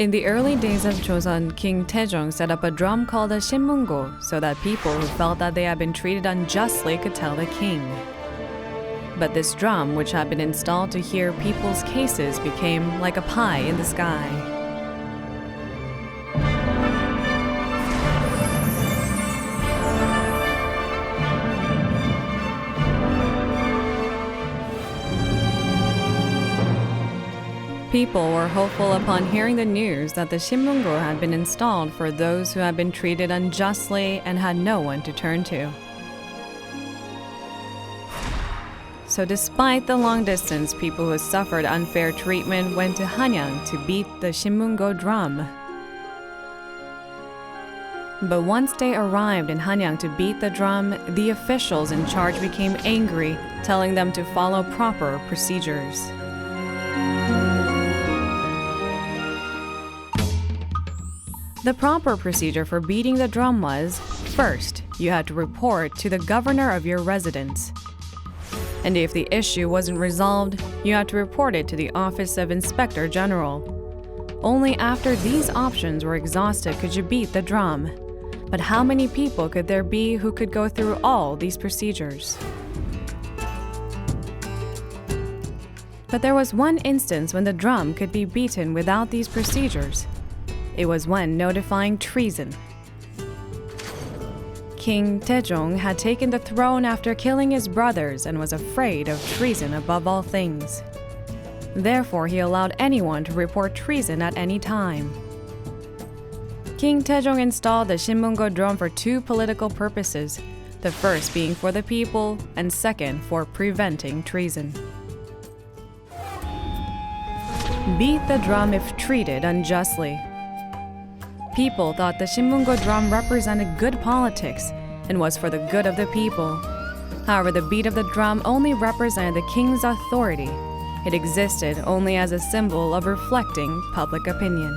In the early days of Joseon, King Taejong set up a drum called a sinmungo so that people who felt that they had been treated unjustly could tell the king. But this drum, which had been installed to hear people's cases, became like a pie in the sky. People were hopeful upon hearing the news that the sinmungo had been installed for those who had been treated unjustly and had no one to turn to. So despite the long distance, people who suffered unfair treatment went to Hanyang to beat the sinmungo drum. But once they arrived in Hanyang to beat the drum, the officials in charge became angry, telling them to follow proper procedures. The proper procedure for beating the drum was, first, you had to report to the governor of your residence. And if the issue wasn't resolved, you had to report it to the Office of Inspector General. Only after these options were exhausted could you beat the drum. But how many people could there be who could go through all these procedures? But there was one instance when the drum could be beaten without these procedures. It was when notifying treason. King Taejong had taken the throne after killing his brothers and was afraid of treason above all things. Therefore, he allowed anyone to report treason at any time. King Taejong installed the sinmungo drum for two political purposes, the first being for the people and second for preventing treason. Beat the drum if treated unjustly. People thought the sinmungo drum represented good politics and was for the good of the people. However, the beat of the drum only represented the king's authority. It existed only as a symbol of reflecting public opinion.